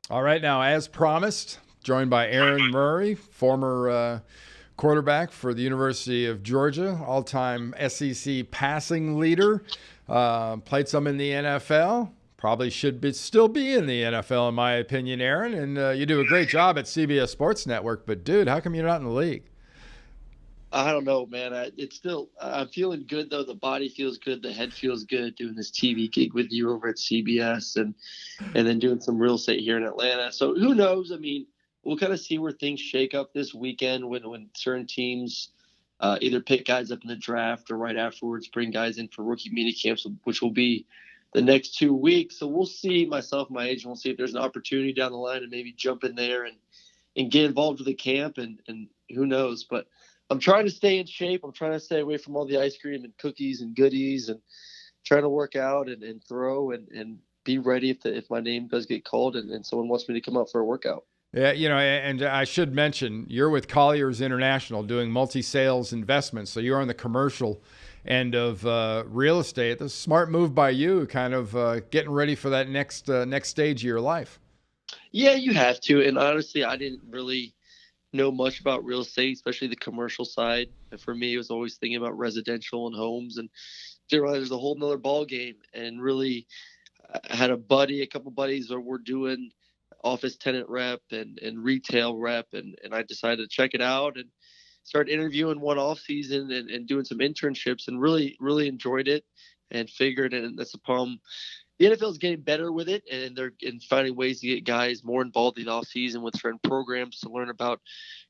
All right, now, as promised, joined by Aaron Murray, former quarterback for the University of Georgia, all-time SEC passing leader, played some in the NFL. Probably should still be in the NFL, in my opinion, Aaron. And you do a great job at CBS Sports Network. But, dude, how come you're not in the league? I don't know, man. It's still, I'm feeling good though. The body feels good. The head feels good doing this TV gig with you over at CBS and then doing some real estate here in Atlanta. So who knows? I mean, we'll kind of see where things shake up this weekend when certain teams either pick guys up in the draft or right afterwards bring guys in for rookie mini camps, which will be the next 2 weeks. So we'll see. Myself, my agent, we'll see if there's an opportunity down the line and maybe jump in there and get involved with the camp and who knows. But I'm trying to stay in shape. I'm trying to stay away from all the ice cream and cookies and goodies and trying to work out and throw and be ready if my name does get called and someone wants me to come out for a workout. Yeah, and I should mention, you're with Colliers International doing multi-sales investments. So you're on the commercial end of real estate. That's a smart move by you, kind of getting ready for that next stage of your life. Yeah, you have to. And honestly, I didn't really know much about real estate, especially the commercial side. And for me, it was always thinking about residential and homes, and didn't realize there's a whole nother ball game. And really, I had a couple buddies that were doing office tenant rep and retail rep, and I decided to check it out and start interviewing one off season and doing some internships, and really enjoyed it and figured, and that's the problem. The NFL is getting better with it, and they're finding ways to get guys more involved in the offseason with certain programs to learn about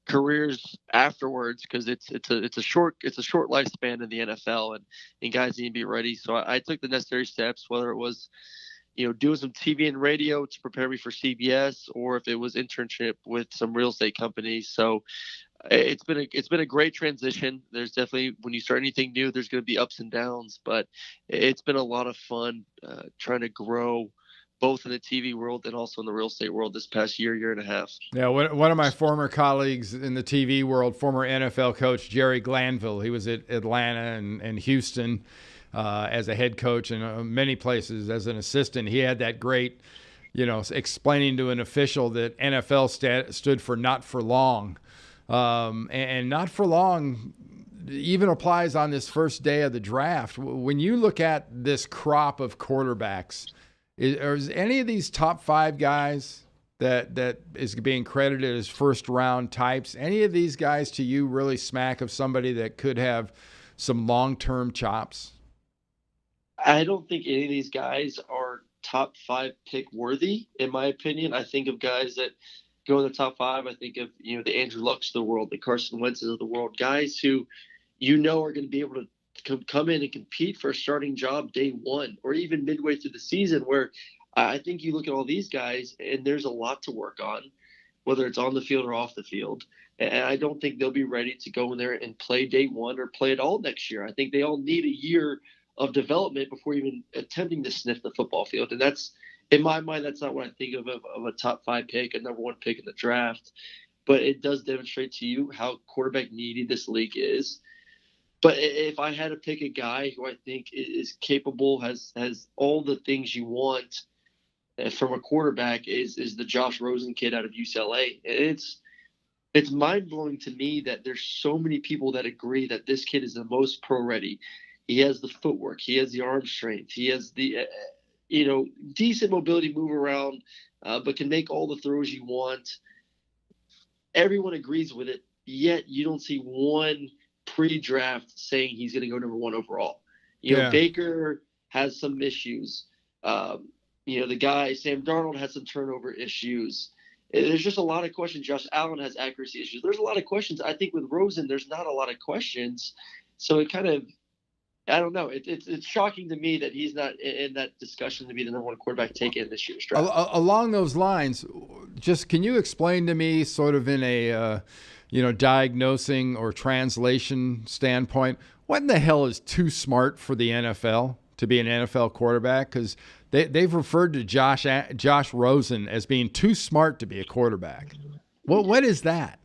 careers afterwards, because it's a short lifespan in the NFL, and guys need to be ready. So I took the necessary steps, whether it was doing some TV and radio to prepare me for CBS, or if it was internship with some real estate companies. So it's been a great transition. There's definitely, when you start anything new, there's going to be ups and downs, but it's been a lot of fun trying to grow both in the TV world and also in the real estate world this past year and a half. Yeah, one of my former colleagues in the TV world, former NFL coach Jerry Glanville, he was at Atlanta and Houston as a head coach, and many places as an assistant. He had that great, explaining to an official that NFL stood for not for long. And not for long even applies on this first day of the draft. When you look at this crop of quarterbacks, is any of these top five guys that is being credited as first round types, any of these guys to you really smack of somebody that could have some long-term chops? I don't think any of these guys are top five pick worthy, in my opinion. I think of guys that go in the top five. I think of, the Andrew Lucks of the world, the Carson Wentz's of the world, guys who are going to be able to come in and compete for a starting job day one or even midway through the season, where I think you look at all these guys and there's a lot to work on, whether it's on the field or off the field. And I don't think they'll be ready to go in there and play day one or play at all next year. I think they all need a year of development before even attempting to sniff the football field. And that's, in my mind, that's not what I think of a top five pick, a number one pick in the draft. But it does demonstrate to you how quarterback needy this league is. But if I had to pick a guy who I think is capable, has all the things you want from a quarterback, is the Josh Rosen kid out of UCLA. It's mind-blowing to me that there's so many people that agree that this kid is the most pro-ready. He has the footwork. He has the arm strength. He has the decent mobility, move around, but can make all the throws you want. Everyone agrees with it, yet you don't see one pre-draft saying he's going to go number one overall. Baker has some issues. The guy, Sam Darnold, has some turnover issues. There's just a lot of questions. Josh Allen has accuracy issues. There's a lot of questions. I think with Rosen, there's not a lot of questions. So it kind of, I don't know. It's shocking to me that he's not in that discussion to be the number one quarterback taken in this year's draft. Along those lines, just can you explain to me, sort of in a diagnosing or translation standpoint, what in the hell is too smart for the NFL to be an NFL quarterback? Because they've referred to Josh Rosen as being too smart to be a quarterback. What is that?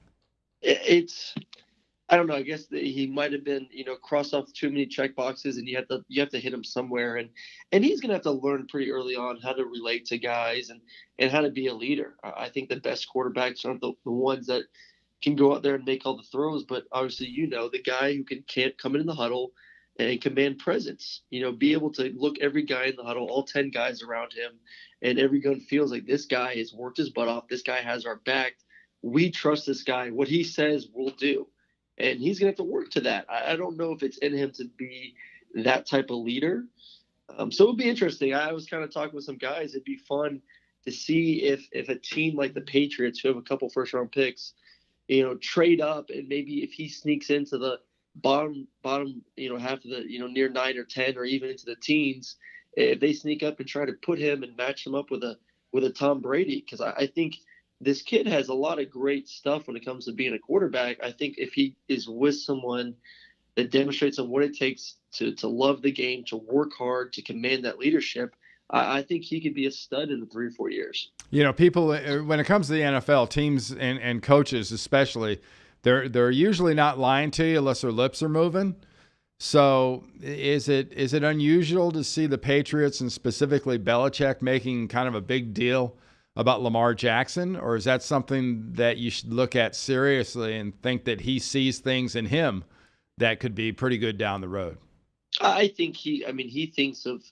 I don't know. I guess he might have been, crossed off too many check boxes, and you have to hit him somewhere, and he's gonna have to learn pretty early on how to relate to guys and how to be a leader. I think the best quarterbacks aren't the ones that can go out there and make all the throws, but obviously, the guy who can't come in the huddle and command presence. Be able to look every guy in the huddle, all 10 guys around him, and everyone feels like this guy has worked his butt off. This guy has our back. We trust this guy. What he says, we'll do. And he's going to have to work to that. I don't know if it's in him to be that type of leader. So it would be interesting. I was kind of talking with some guys. It'd be fun to see if a team like the Patriots, who have a couple first-round picks, trade up, and maybe if he sneaks into the bottom, half of the, near 9 or 10, or even into the teens, if they sneak up and try to put him and match him up with a Tom Brady, because I think this kid has a lot of great stuff when it comes to being a quarterback. I think if he is with someone that demonstrates on what it takes to love the game, to work hard, to command that leadership, I think he could be a stud in 3 or 4 years. People, when it comes to the NFL, teams and coaches especially, they're usually not lying to you unless their lips are moving. So is it unusual to see the Patriots and specifically Belichick making kind of a big deal about Lamar Jackson, or is that something that you should look at seriously and think that he sees things in him that could be pretty good down the road? I think he thinks of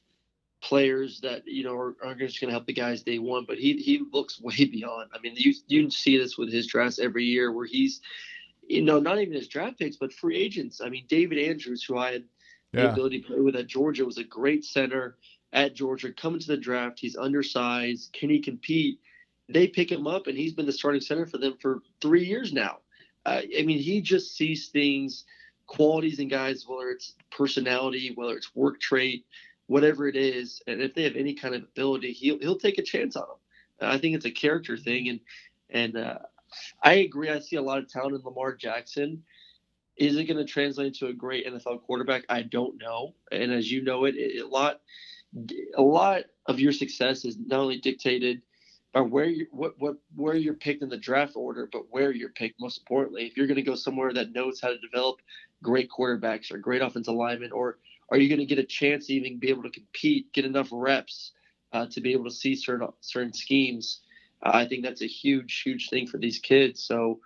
players that are just going to help the guys day one, but he looks way beyond. I mean, you see this with his drafts every year, where he's not even his draft picks, but free agents. I mean, David Andrews, who I had the ability to play with at Georgia, was a great center at Georgia. Coming to the draft, he's undersized. Can he compete? They pick him up, and he's been the starting center for them for 3 years now. He just sees things, qualities in guys, whether it's personality, whether it's work trait, whatever it is, and if they have any kind of ability, he'll take a chance on them. I think it's a character thing, and I agree. I see a lot of talent in Lamar Jackson. Is it going to translate into a great NFL quarterback? I don't know. And as you know, a lot of your success is not only dictated by where you're picked in the draft order, but where you're picked. Most importantly, if you're going to go somewhere that knows how to develop great quarterbacks or great offensive linemen, or are you going to get a chance to even be able to compete, get enough reps to be able to see certain schemes? I think that's a huge, huge thing for these kids. So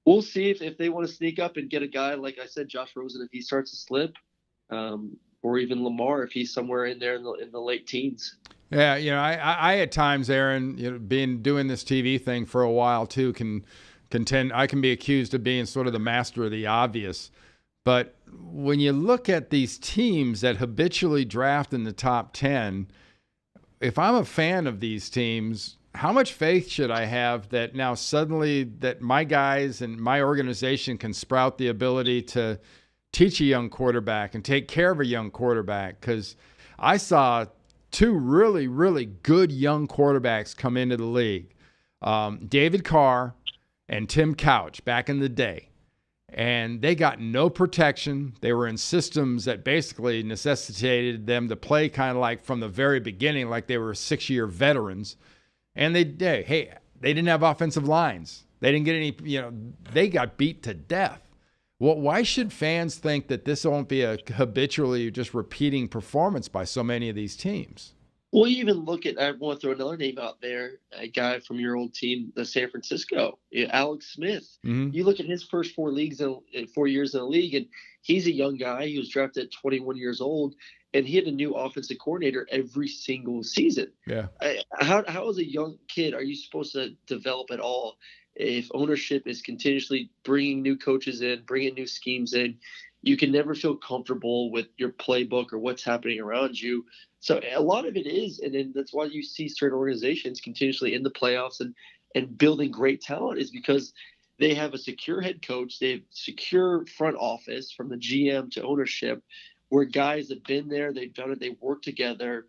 we'll see if they want to sneak up and get a guy, like I said, Josh Rosen, if he starts to slip, or even Lamar, if he's somewhere in there in the late teens. Yeah, I at times, Aaron, doing this TV thing for a while too, I can be accused of being sort of the master of the obvious. But when you look at these teams that habitually draft in the top 10, if I'm a fan of these teams, how much faith should I have that now suddenly that my guys and my organization can sprout the ability to teach a young quarterback and take care of a young quarterback? Because I saw 2 really, really good young quarterbacks come into the league, David Carr and Tim Couch back in the day. And they got no protection. They were in systems that basically necessitated them to play kind of like from the very beginning, like they were 6-year veterans. And they didn't have offensive lines. They didn't get any, they got beat to death. Well, why should fans think that this won't be a habitually just repeating performance by so many of these teams? Well, you even look at, I want to throw another name out there, a guy from your old team, the San Francisco, Alex Smith. Mm-hmm. You look at his first 4 years in the league, and he's a young guy. He was drafted at 21 years old, and he had a new offensive coordinator every single season. Yeah. How as a young kid are you supposed to develop at all if ownership is continuously bringing new coaches in, bringing new schemes in? You can never feel comfortable with your playbook or what's happening around you. So a lot of it is, and then that's why you see certain organizations continuously in the playoffs and building great talent, is because they have a secure head coach, they have secure front office from the GM to ownership, where guys have been there, they've done it, they work together.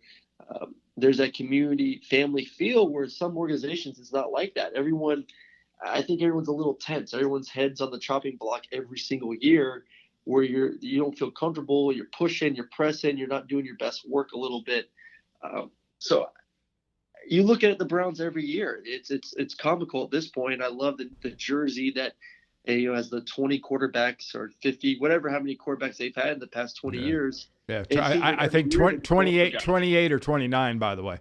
There's that community family feel, where some organizations it's not like that. I think everyone's a little tense. Everyone's head's on the chopping block every single year, where you don't feel comfortable, you're pushing, you're pressing, you're not doing your best work a little bit. So you look at the Browns every year. It's comical at this point. I love the jersey that and has the 20 quarterbacks or 50, whatever, how many quarterbacks they've had in the past 20 Yeah. years. Yeah. It seems like I every think year they develop a 28 or 29, by the way.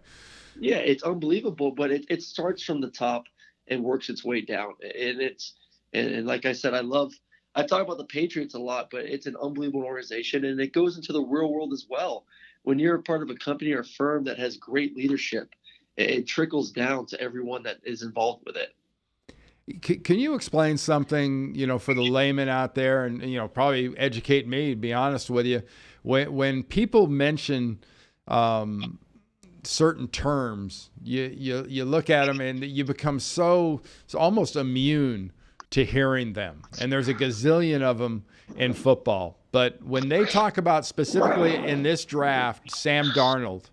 Yeah, it's unbelievable, but it starts from the top and works its way down. And like I said, I talk about the Patriots a lot, but it's an unbelievable organization, and it goes into the real world as well. When you're a part of a company or a firm that has great leadership, it trickles down to everyone that is involved with it. Can you explain something, for the layman out there, and probably educate me? To be honest with you, when people mention certain terms, you look at them and you become so almost immune to hearing them. And there's a gazillion of them in football. But when they talk about specifically in this draft, Sam Darnold,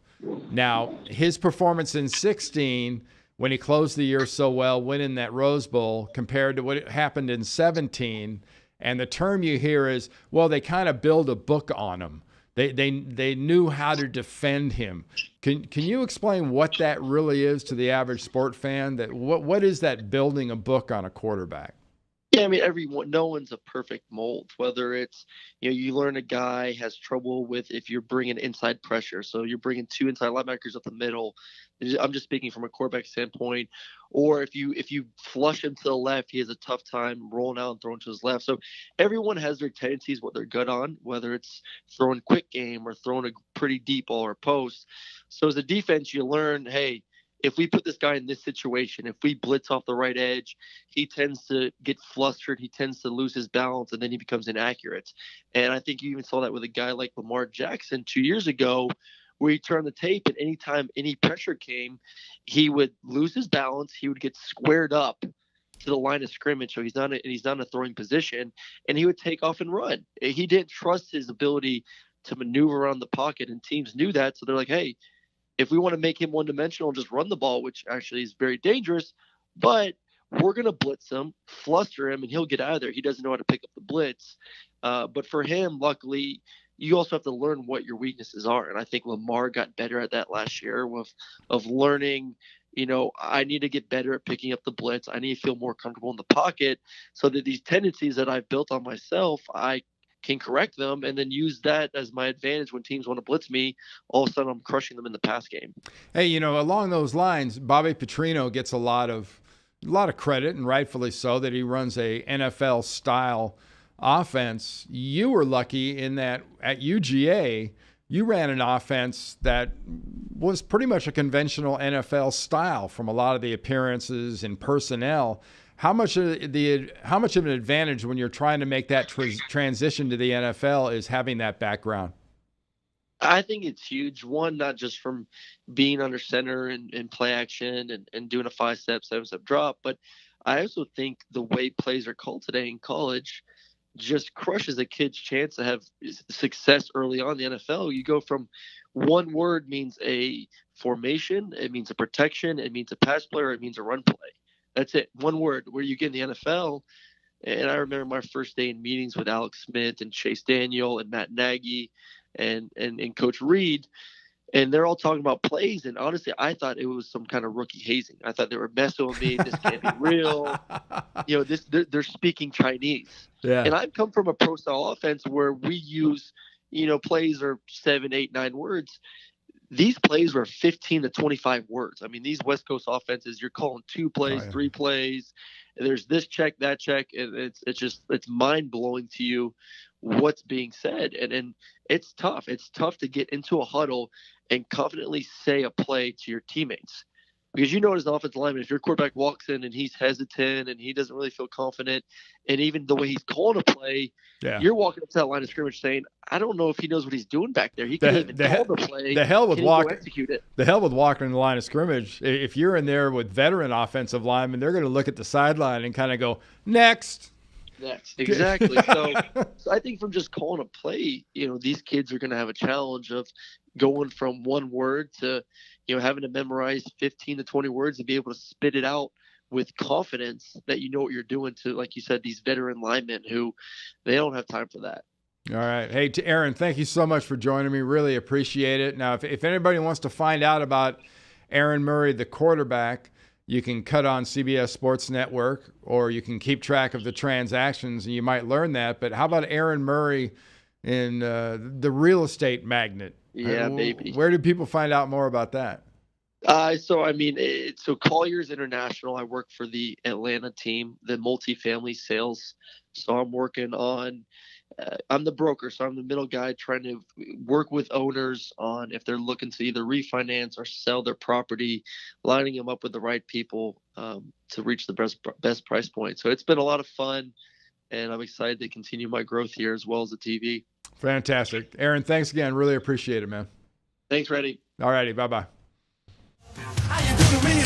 now his performance in 16 when he closed the year so well, winning that Rose Bowl, compared to what happened in 17. And the term you hear is, well, they kind of build a book on him. They knew how to defend him. Can you explain what that really is to the average sport fan? That what is that building a book on a quarterback? Yeah, I mean, no one's a perfect mold. Whether it's, you learn a guy has trouble with if you're bringing inside pressure. So you're bringing two inside linebackers up the middle. I'm just speaking from a quarterback standpoint. Or if you flush him to the left, he has a tough time rolling out and throwing to his left. So everyone has their tendencies, what they're good on, whether it's throwing quick game or throwing a pretty deep ball or post. So as a defense, you learn, hey, if we put this guy in this situation, if we blitz off the right edge, he tends to get flustered. He tends to lose his balance, and then he becomes inaccurate. And I think you even saw that with a guy like Lamar Jackson 2 years ago, where he turned the tape, and anytime any pressure came, he would lose his balance. He would get squared up to the line of scrimmage, so he's not in a throwing position, and he would take off and run. He didn't trust his ability to maneuver around the pocket, and teams knew that, so they're like, hey, if we want to make him one-dimensional and just run the ball, which actually is very dangerous, but we're going to blitz him, fluster him, and he'll get out of there. He doesn't know how to pick up the blitz. But for him, luckily, you also have to learn what your weaknesses are. And I think Lamar got better at that last year of learning, I need to get better at picking up the blitz. I need to feel more comfortable in the pocket so that these tendencies that I've built on myself, I can correct them and then use that as my advantage when teams want to blitz me. All of a sudden, I'm crushing them in the pass game. Hey, along those lines, Bobby Petrino gets a lot of credit, and rightfully so, that he runs a NFL style offense. You were lucky in that at UGA, you ran an offense that was pretty much a conventional NFL style from a lot of the appearances and personnel. How much of an advantage when you're trying to make that transition to the NFL is having that background? I think it's huge. One, not just from being under center and play action and doing a 5-step, 7-step drop, but I also think the way plays are called today in college just crushes a kid's chance to have success early on in the NFL. You go from one word means a formation, it means a protection, it means a pass play, or it means a run play. That's it. One word. Where you get in the NFL, and I remember my first day in meetings with Alex Smith and Chase Daniel and Matt Nagy and Coach Reed, and they're all talking about plays. And honestly, I thought it was some kind of rookie hazing. I thought they were messing with me. This can't be real. They're speaking Chinese. Yeah. And I've come from a pro style offense where we use, plays are 7, 8, 9 words. These plays were 15 to 25 words. I mean, these West Coast offenses, you're calling 2 plays, 3 plays. And there's this check, that check, and it's mind blowing to you what's being said. And it's tough. It's tough to get into a huddle and confidently say a play to your teammates. Because as an offensive lineman, if your quarterback walks in and he's hesitant and he doesn't really feel confident, and even the way he's calling a play, you're walking up to that line of scrimmage saying, I don't know if he knows what he's doing back there. He can't even call the play. The hell with execute it. The hell with walking in the line of scrimmage. If you're in there with veteran offensive linemen, they're going to look at the sideline and kind of go, next. Exactly. So I think from just calling a play, these kids are going to have a challenge of going from one word to, having to memorize 15 to 20 words and be able to spit it out with confidence that you know what you're doing to, like you said, these veteran linemen who they don't have time for that. All right. Hey, to Aaron, thank you so much for joining me. Really appreciate it. Now, if anybody wants to find out about Aaron Murray, the quarterback, you can cut on CBS Sports Network, or you can keep track of the transactions, and you might learn that. But how about Aaron Murray in the real estate magnate? Yeah, baby. Where do people find out more about that? So Colliers International, I work for the Atlanta team, the multifamily sales. So I'm working on, I'm the broker. So I'm the middle guy trying to work with owners on if they're looking to either refinance or sell their property, lining them up with the right people to reach the best price point. So it's been a lot of fun, and I'm excited to continue my growth here as well as the TV. Fantastic. Aaron, thanks again. Really appreciate it, man. Thanks, Reddy. All righty. Bye-bye. How you doing,